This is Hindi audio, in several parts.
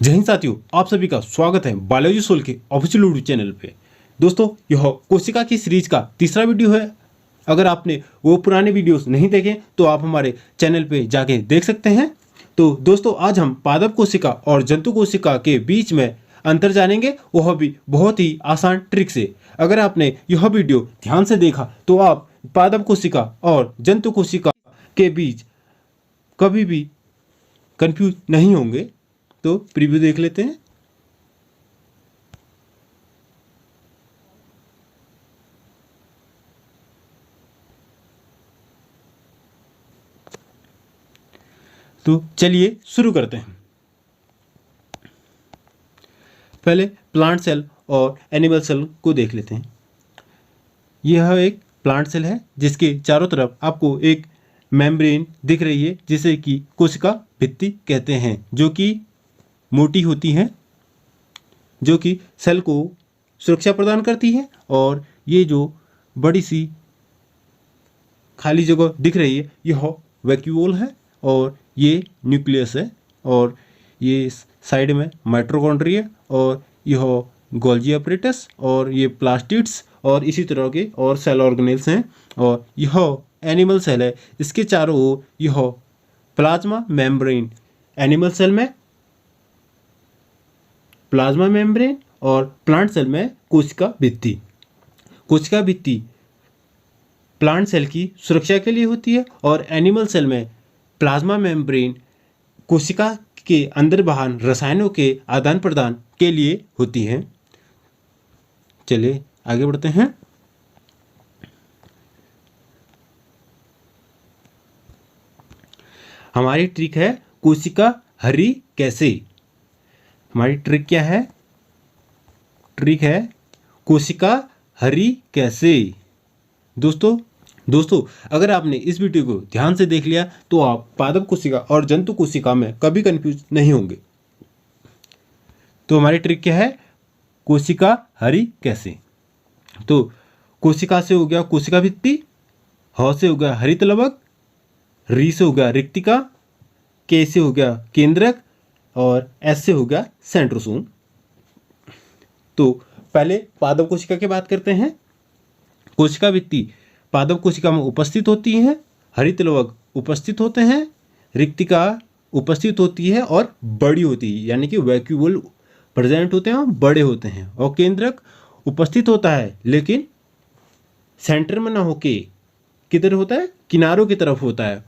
जय हिंद साथियों, आप सभी का स्वागत है बायोलॉजी सोल के ऑफिशियल यूट्यूब चैनल पे। दोस्तों, यह कोशिका की सीरीज का तीसरा वीडियो है। अगर आपने वो पुराने वीडियोस नहीं देखे तो आप हमारे चैनल पे जाके देख सकते हैं। तो दोस्तों, आज हम पादप कोशिका और जंतु कोशिका के बीच में अंतर जानेंगे, वह भी बहुत ही आसान ट्रिक से। अगर आपने यह वीडियो ध्यान से देखा तो आप पादप कोशिका और जंतु कोशिका के बीच कभी भी कंफ्यूज नहीं होंगे। तो प्रीव्यू देख लेते हैं। तो चलिए शुरू करते हैं। पहले प्लांट सेल और एनिमल सेल को देख लेते हैं। यह एक प्लांट सेल है जिसके चारों तरफ आपको एक मेम्ब्रेन दिख रही है जिसे कि कोशिका भित्ति कहते हैं, जो कि मोटी होती हैं, जो कि सेल को सुरक्षा प्रदान करती है। और ये जो बड़ी सी खाली जगह दिख रही है यह वैक्यूल है, और ये न्यूक्लियस है, और ये साइड में माइटोकॉन्ड्रिया, और यह गोल्गी अपरेटस, और ये प्लास्टिड्स और इसी तरह के और सेल ऑर्गेनेल्स हैं। और यह एनिमल सेल है, इसके चारों ओर यह प्लाज्मा मेम्ब्रेन, एनिमल सेल में प्लाज्मा मेम्ब्रेन और प्लांट सेल में कोशिका भित्ति। कोशिका भित्ति प्लांट सेल की सुरक्षा के लिए होती है, और एनिमल सेल में प्लाज्मा मेम्ब्रेन कोशिका के अंदर बाहर रसायनों के आदान प्रदान के लिए होती है। चलिए आगे बढ़ते हैं। हमारी ट्रिक है कोशिका हरी कैसे। हमारी ट्रिक क्या है? ट्रिक है कोशिका हरी कैसे। दोस्तों अगर आपने इस वीडियो को ध्यान से देख लिया तो आप पादप कोशिका और जंतु कोशिका में कभी कंफ्यूज नहीं होंगे। तो हमारी ट्रिक क्या है? कोशिका हरी कैसे। तो कोशिका से हो गया कोशिका भित्ति, ह से हो गया हरित लवक, री से हो गया रिक्तिका, के से हो गया केंद्रक, और एस से हो गया सेंट्रोसोम। तो पहले पादप कोशिका की बात करते हैं। कोशिका भित्ति पादप कोशिका में उपस्थित होती है, हरित लवक उपस्थित होते हैं, रिक्तिका उपस्थित होती है और बड़ी होती है, यानी कि वैक्यूल प्रेजेंट होते हैं और बड़े होते हैं, और केंद्रक उपस्थित होता है लेकिन सेंटर में ना होके किधर होता है? किनारों की तरफ होता है।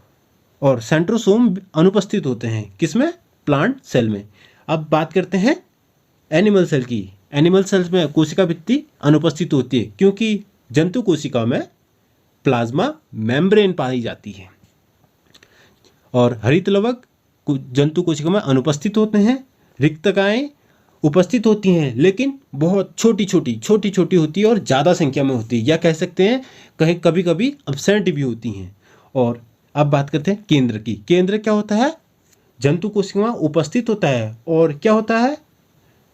और सेंट्रोसोम अनुपस्थित होते हैं, किसमें? प्लांट सेल में। अब बात करते हैं एनिमल सेल की। एनिमल सेल्स में कोशिका भित्ति अनुपस्थित होती है क्योंकि जंतु कोशिका में प्लाज्मा मेम्ब्रेन पाई जाती है। और हरित लवक जंतु कोशिका में अनुपस्थित होते हैं। रिक्तकाएं उपस्थित होती हैं लेकिन बहुत छोटी छोटी होती है और ज़्यादा संख्या में होती है, या कह सकते हैं कहीं कभी कभी एब्सेंट भी होती हैं। और अब बात करते हैं केंद्र की। केंद्र क्या होता है? जंतु कोशिका में उपस्थित होता है और क्या होता है?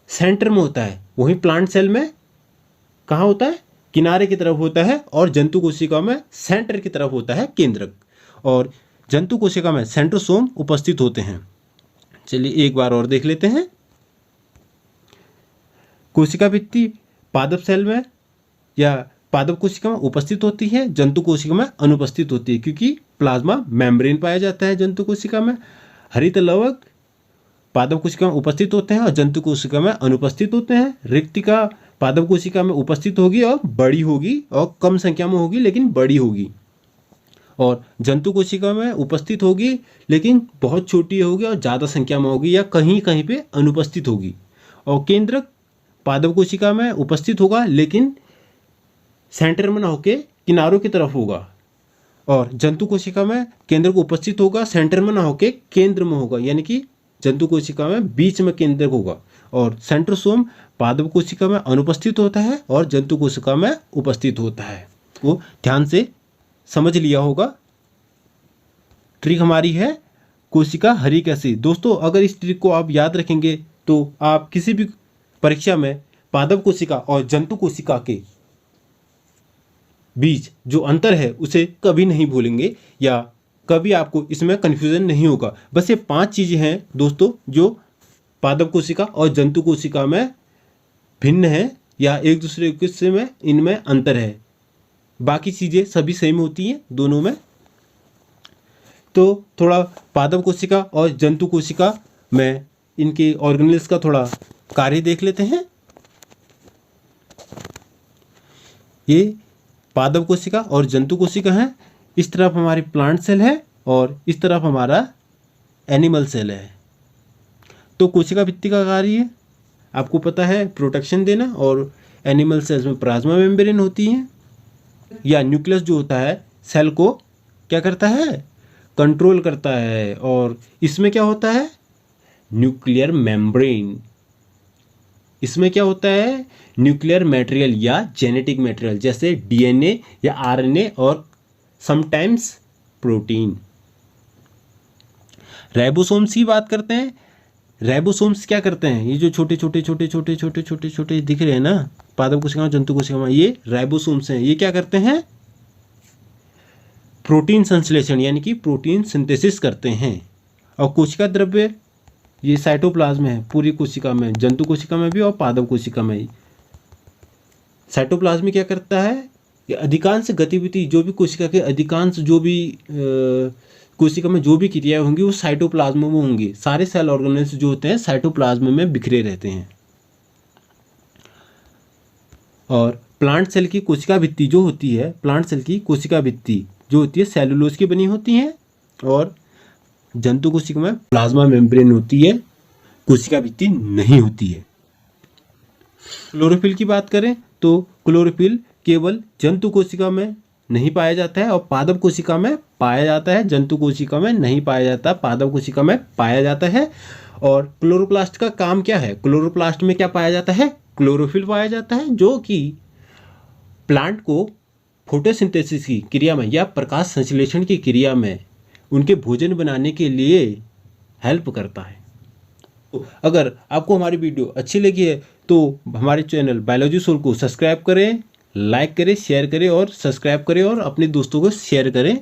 सेंटर में होता है। वहीं प्लांट सेल में कहाँ होता है? किनारे की तरफ होता है, और जंतु कोशिका में सेंटर की तरफ होता है केंद्रक। और जंतु कोशिका में सेंट्रोसोम उपस्थित होते हैं। चलिए एक बार और देख लेते हैं। कोशिका भित्ति पादप सेल में या पादप कोशिका में उपस्थित होती है, जंतु कोशिका में अनुपस्थित होती है क्योंकि प्लाज्मा मेम्ब्रेन पाया जाता है जंतु कोशिका में। हरित लवक पादप कोशिका में उपस्थित होते हैं और जंतु कोशिका में अनुपस्थित होते हैं। रिक्तिका पादप कोशिका में उपस्थित होगी और बड़ी होगी, और कम संख्या में होगी लेकिन बड़ी होगी। और जंतु कोशिका में उपस्थित होगी लेकिन बहुत छोटी होगी और ज़्यादा संख्या में होगी, या कहीं कहीं पे अनुपस्थित होगी। और केंद्रक पादप कोशिका में उपस्थित होगा लेकिन सेंटर में ना होके किनारों की तरफ होगा। और जंतु कोशिका में केंद्र को उपस्थित होगा, सेंटर में ना होके केंद्र में होगा, यानी कि जंतु कोशिका में बीच में केंद्र होगा। और सेंट्रोसोम पादप कोशिका में अनुपस्थित होता है और जंतु कोशिका में उपस्थित होता है। वो ध्यान से समझ लिया होगा। ट्रिक हमारी है कोशिका हरी कैसे। दोस्तों, अगर इस ट्रिक को आप याद रखेंगे तो आप किसी भी परीक्षा में पादप कोशिका और जंतु कोशिका के बीच जो अंतर है उसे कभी नहीं भूलेंगे, या कभी आपको इसमें कन्फ्यूज़न नहीं होगा। बस ये 5 चीज़ें हैं दोस्तों जो पादप कोशिका और जंतु कोशिका में भिन्न है या एक दूसरे के से में इनमें अंतर है। बाकी चीज़ें सभी सेम होती हैं दोनों में। तो थोड़ा पादप कोशिका और जंतु कोशिका में इनके ऑर्गेनेल्स का थोड़ा कार्य देख लेते हैं। ये पादप कोशिका और जंतु कोशिका हैं। इस तरफ हमारी प्लांट सेल है और इस तरफ हमारा एनिमल सेल है। तो कोशिका भित्ति का कार्य आपको पता है प्रोटेक्शन देना, और एनिमल सेल्स में प्लाज्मा मेम्ब्रेन होती है, या न्यूक्लियस जो होता है सेल को क्या करता है, कंट्रोल करता है। और इसमें क्या होता है, न्यूक्लियर मेम्ब्रेन। इसमें क्या होता है, न्यूक्लियर मटेरियल या जेनेटिक मटेरियल, जैसे डीएनए या आरएनए और समटाइम्स प्रोटीन। राइबोसोम्स की बात करते हैं। राइबोसोम्स क्या करते हैं, ये जो छोटे छोटे छोटे छोटे छोटे छोटे छोटे दिख रहे हैं ना पादप कोशिका जंतु कोशिका में, ये राइबोसोम्स हैं। ये क्या करते हैं, प्रोटीन संश्लेषण यानी कि प्रोटीन सिंथेसिस करते हैं। और कोशिका द्रव्य ये साइटोप्लाज्म है पूरी कोशिका में, जंतु कोशिका में भी और पादप कोशिका में ही। साइटोप्लाज्म क्या करता है, ये अधिकांश गतिविधि जो भी कोशिका के अधिकांश जो भी कोशिका में जो भी क्रियाएं होंगी वो साइटोप्लाज्म में होंगी। सारे सेल ऑर्गेनेल्स जो होते हैं साइटोप्लाज्म में बिखरे रहते हैं। और प्लांट सेल की कोशिका भित्ति जो होती है, प्लांट सेल की कोशिका भित्ति जो होती है सेलुलोज की बनी होती है, और जंतु कोशिका में प्लाज्मा मेम्ब्रेन होती है, कोशिका भित्ति नहीं होती है। क्लोरोफिल की बात करें तो क्लोरोफिल केवल जंतु कोशिका में नहीं पाया जाता है और पादप कोशिका में पाया जाता है, जंतु कोशिका में नहीं पाया जाता, पादप कोशिका में पाया जाता है। और क्लोरोप्लास्ट का काम क्या है, क्लोरोप्लास्ट में क्या पाया जाता है, क्लोरोफिल पाया जाता है, जो कि प्लांट को फोटोसिंथेसिस की क्रिया में या प्रकाश संश्लेषण की क्रिया में उनके भोजन बनाने के लिए हेल्प करता है। तो अगर आपको हमारी वीडियो अच्छी लगी है तो हमारे चैनल बायोलॉजी सोल को सब्सक्राइब करें, लाइक करें, शेयर करें और सब्सक्राइब करें और अपने दोस्तों को शेयर करें।